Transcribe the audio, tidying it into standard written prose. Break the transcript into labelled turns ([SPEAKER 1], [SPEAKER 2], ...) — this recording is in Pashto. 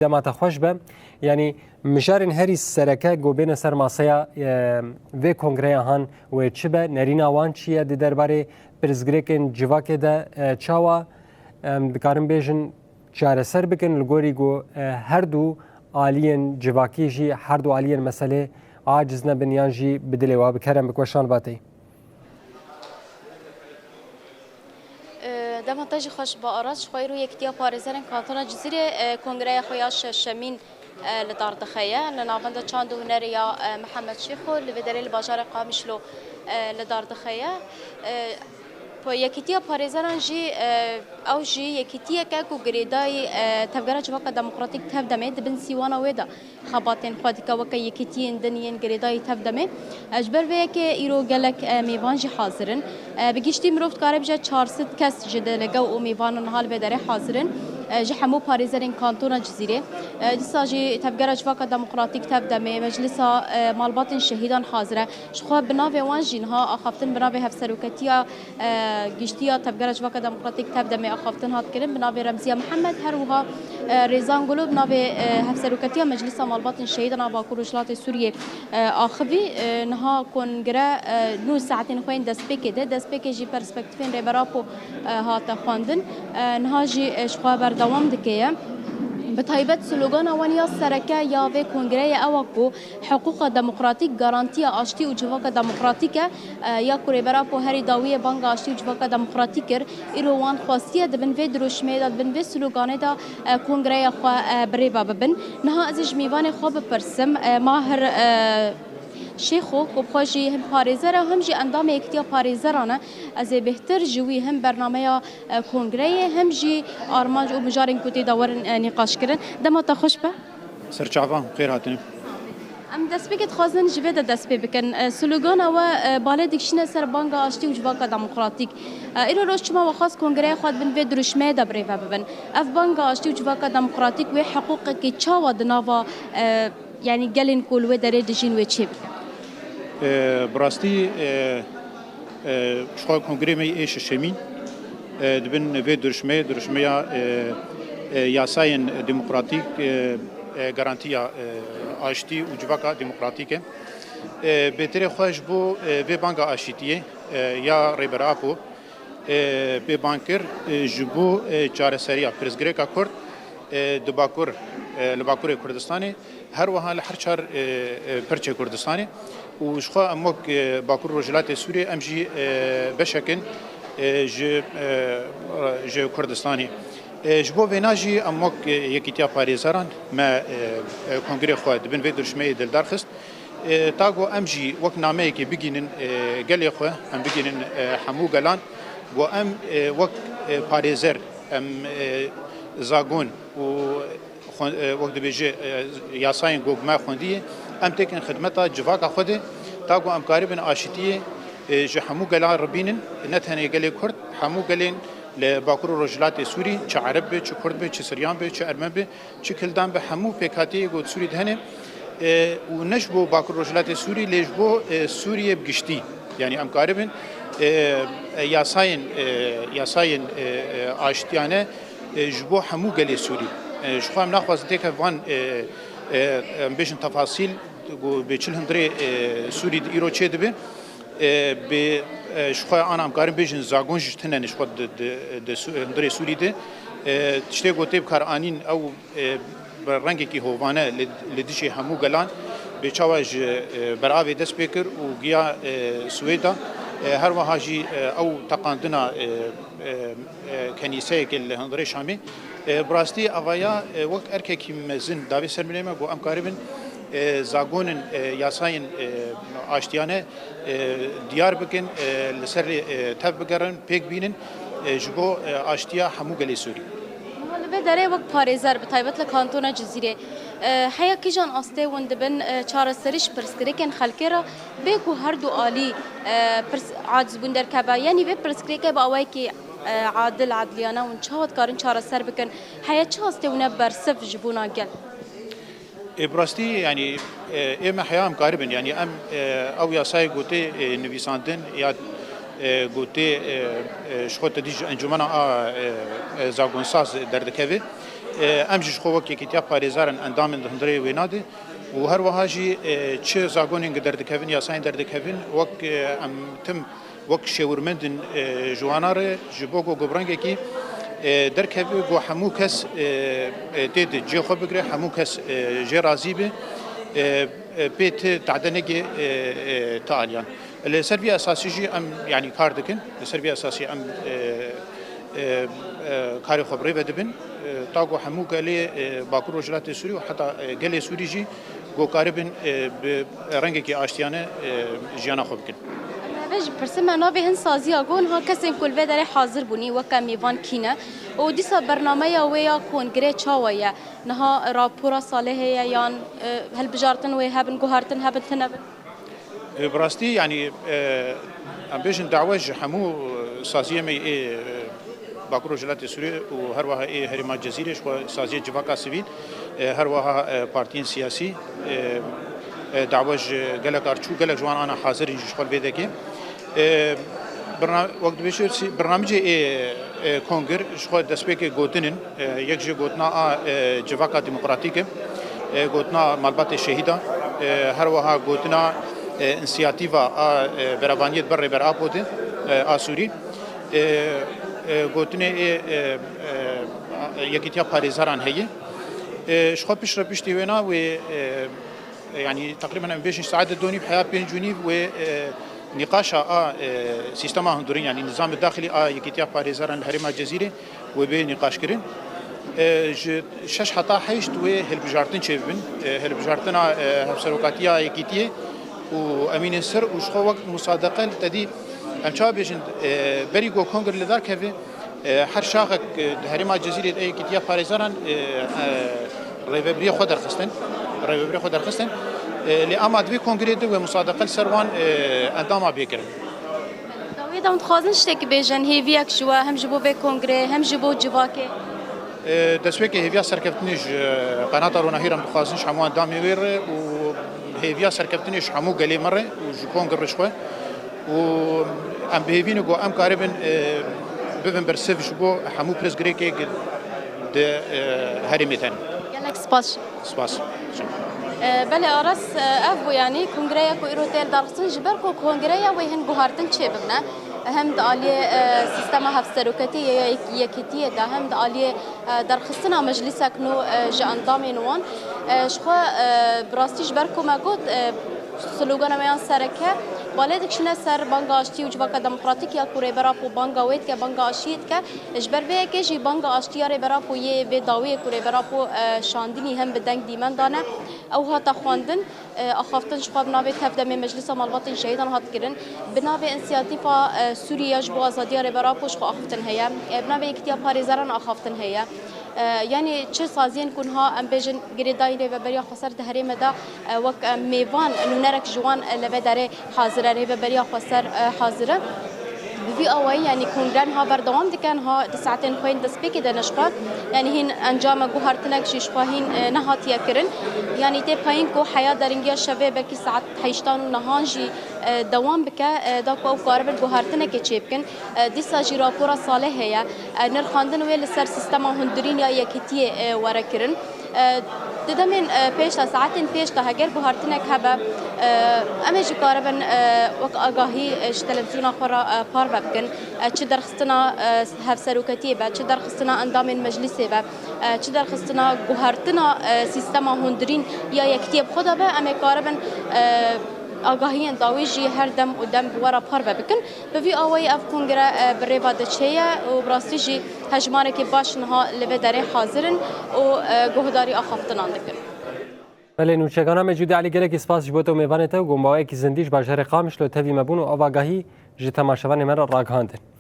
[SPEAKER 1] دما تخوش به یعنی مجارن هری سرکه گوبین سرماسیا و کنگره هان و چه به نرینا وان چیه د درباره پرزگریکن جواکه ده چاوا دکارم بیشن چاره سر بکن لگوری گو هر دو آلین جواکی جی هر دو آلین مسئله عاجز نبنیان جی بدلی و بکرم بکوشان باتی.
[SPEAKER 2] دمانتاج خوش با آراز خوی رو یکتیا پارزرن کانتونا جزیره کنگره خویاش شمین لدار دخیه لناوند چاند هنر یا محمد شیخو لودری الباجار قامشلو لدار دخیه په یکیتیا پارێزەران jî ew jî yekîtiyeke ku girêdayî tevgera civaka demokratîk tev demê dibin sîwana wê de xebatên xwe dike weke yekîtiyên din yên girêdayî tev demê ji ber vê yekê îro gelek mêvan jî hazirin bi giştî mirov dikare bije 400 kes ji delegew û mêvanan hal vê derê hazirin ji hemû parêzerên kantona Cizîrê dîsa jî tevgera civaka demokratîk tev demê meclisa malbatên şehîdan hazir e ji xwe bi navê wan jî niha axaftin bi navê hevseroketiya گشتیا تبگرج وقت دموکراتیک تب دمی آخافتن هات کردن بنابه رمزی محمد هر وها ریزان گلو بنابه هفسروکتیا مجلس مالبات شهید نابا کروشلات سوریه آخوی نها کنگره 9 ساعتین خوین دست بکده دست بکه جی پرسپکتیفین ریبراپو هات خواندن نها جی شخوا بردوام دکیه بتایبەت سلوگانا وانیا سرکه یا و کنگره اوکو حقوق دموکراتیک گارانتی آشتی و جواک دموکراتیکه یا کوریبرا په هری داوی بانک آشتی و جواک دموکراتیکر ایروان خاصیه دبن و دروشمه دبن و سلوگانه دا کنگره خو بریبا ببن نه ازش میوان خوب پرسم ماهر شیخو کو خوشی هم پاریزر هم جی اندام اکتیا پاریزرانه از بهتر جوی هم برنامه کنگره هم جی آرمانج و مجارین کوتی داور نقاش کردن دما تا خوش به
[SPEAKER 3] سرچاوان خیر هاتین
[SPEAKER 2] ام دست بکت خازن جوی دست بکن سلوگان و بالا دکشنه سر بانک آشتی و جواک دموکراتیک ایرو روز چما و خاص کنگره خود بن و درشمه دبره و ببن اف بانک آشتی و جواک دموکراتیک و حقوق کی چاوا دناوا یعنی گلین کول و دره دجین و چی
[SPEAKER 3] براستی شخص کنگره می ایش شمین دبن و درشمه یاساین دموکراتیک گارانتیا آشتی و جواکا دموکراتیکه بهتره خوش بو و بانک آشتیه یا ریبراپو به بانکر جبو چارسریا پرزگریکا کرد دباکور لباکور کردستانی هر وها هر چهار پرچه کردستانی و شخوا امک باکور رجلات سوریه امجی بشکن ج کردستانی جبو بناجی امک یکیتیا پاریزران ما کنگره خود بن و درشمه دلدار خست تاگو امجی وقت نامه که بگینن گلی خو ام بگینن حمو گلان و ام وقت پاریزر ام زاگون و وقت بیجه یاساین گوگما خوندیه ام تکن خدمتا جواکا خوده تاگو ام قاربن آشتیه جه حمو گلان ربینن نتنه گلی کرد حمو گلین لباکور رجلات سوری چه عرب به چه کرد به چه سریان به چه ارمن به چه کلدان به حمو پیکاتی گود سوری دهنه و نجبو باکور رجلات سوری لجبو سوریه بگشتی یعنی ام قاربن یاساین آشتیانه جبو حمو گلی سوری شخوام نخواست دیگه وان بیشتر تفاصیل به چهل هندره سوری ایرو چه دبی به شخوام آنام کارم بیشتر زاگونش تنه نشود هندره سوری ده تشته گوته بکار آنین او رنگی که هوانه لدیش همو گلان به چاواج برای دست بکر و گیا سویدا هر وحاجی او تقاندنا کنیسه که هندره شامی براستی اویا وقت ارککی مزن داوی سرمنیمه گو امکاربن زاگونن یاساین آشتیانه دیار بکن لسر تف بگرن پیک بینن جبو آشتیا همو گلی سوری
[SPEAKER 2] به دره وقت پاریزر به تایبت لکانتونا جزیره حیا کیجان آسته وند بن چهار سرش پرسکریکن خلکی را بگو هر دو عالی عاجز بندر کبا یعنی به پرسکریک با اوای که عادل عدلیانه و چهات کارن چهار سر بکن حیا چه آسته ونه برسف جبونا گل
[SPEAKER 3] براستی یعنی ام حیام قاربن یعنی ام او یاسای گوته نویساندن یا گوته شخوت دیج انجمنا زاگونساز دردکوی امجش خو وک یکیتیا پاریزارن اندام هندری ویناده و هر وهاجی چه زاگونین دردکوین یا ساین دردکوین وک ام تم وک شورمندن جواناره جبوگو گبرانگه کی درکوی گو همو کس دید جی خو بگره همو کس جی راضی به بيت تعدنجي تاليان السربية أساسية أم يعني كاردكن السربية أساسية أم كاري خبري بدبن تاقو حمو قالي باكور وجلات سوري وحتى قالي سوري جي جو كاربن برنجي آشتيانة جيانا خبكن
[SPEAKER 2] بج برسم نابه هن سازی آگون ها کسی کل به داره حاضر بونی و کمی وان کینه و دیسا برنامه ویا کنگره چاویه نها راپورا صالحه یان هل بجارتن و هبن گوهرتن هبن تنبن
[SPEAKER 3] براستي يعني ام بيجن دعوج حمو سازيه مي باكرو جلات سوري وهروها هرما جزيره شو سازيه جواكا سيفيل هروها بارتين سياسي دعوج قالك ارچو قالك جوان انا حاضر شغل بيدكي وقت بيشير برنامج كونغر شو دسبيك جوتنن يكجي جوتنا جواكا ديمقراطيك جوتنا مالبات الشهيده هروها جوتنا انسياتيفا برافانيت بر برابوت اسوري گوتنه یکیتیا پاریزاران هي شخو پیش را پیش دیونا و يعني تقريبا 20 ساعه دوني بحياه بين جنيف و نقاشا سيستم هندورين يعني النظام الداخلي يكيتيا باريزاران الهرم الجزيره وبين نقاش كرين شش حتى حيشت و هلبجارتن شبن هلبجارتنا هبسروكاتيا يكيتيه وامين السر وشخو وقت مصادقه تدي ام چابيجن بريغو كونغر لدار كفي هر شاخك هرم الجزيره يكيتيا باريزاران ريفبري خو درخستن لأما دوی کنگره و مصادقه سروان اندام بیکرد.
[SPEAKER 2] دوی دام تخازن شتک بیجن هیویک شو هم جبو به کنگره هم جبو جواکه.
[SPEAKER 3] دسوی که هیویا سرکفتنیش قناة روناهیرم تخازنش همو اندام ویر و هیویا سرکفتنیش همو گلی مره و جو کنگره شوه و ام بهیوینو گو ام کاربن ببن برسف شبو همو پرزگری که ده هریمیتن.
[SPEAKER 2] یالک
[SPEAKER 3] سپاس.
[SPEAKER 2] بله آراس افو يعني كونغريا كو إيروتيل دارسن جبر كو كونغريا ويهن جوهرتن شبنا هم دالي سيستم هفسروكتي يكتيه ده هم دالي درخصنا مجلسك نو جاندامي نوان شخو براستي جبر كو ما قلت سلوغانا ميان سركه بالدك شنو سر بانغا اشتي وجبا ديمقراطيك يا كوري برابو بانغا ويت كا بانغا اشيت كا اجبر به كي جي بانغا اشتي ري برابو يه به داوي كوري برابو شاندني هم بدنگ ديمن دانه او هاتا خواندن اخافتن شباب نابه تفدم مجلس مالبات شهيدان هات كرن بنابه انسياتيفا سوريا جبو ازادي ري برابو شخو اخافتن هيا بنابه اكتيا باريزاران اخافتن هيا يعني چه سازين كونها ام بيجن گريدايره و بريا خسر دهريمه دا وك ميوان نرك جوان لبدره حاضره ره و بريا خسر حاضره بفي اوي يعني كونغران ها بردوام دكان ها ساعتين خوين دسبيك دنشقات يعني هن انجام گوهرتنك شيشپاهين نهاتيا كرن يعني تي پاين کو حياه درنگيا شبه بلكي ساعت 8 نهانجي دوام بك داكو او قارب گوهرتنك چيبكن ديسا جي راپورا صالح هيا نرخاندن ويل سر سيستم هندرين يا يكتي وركرن ددمن پیش ساعتين پیش تا هگر گوهرتنك هبه اما جي قاربن وك اگاهي تلفزيون اخرى بار بكن چه درخستنا هفسروكتي با چه درخستنا اندام مجلس با چه درخستنا گوهرتنا سيستم هندرين يا يكتي خدا با اما قاربن آگاهی داویجی هر دم و دم بورا پار بکن بوی آوای اف کنگره بریوا دچیه و براستیجی هجمانه که باش نها لبه داره حاضرن و گهداری آخافتنان دکن.
[SPEAKER 1] بله نوچگانه موجود علی گله که سپاس جبوت و میوانته و گمباوی که زندیش باشر قامش لو تفی مبون و آگاهی جی تماشاوان مرا راگهاندن.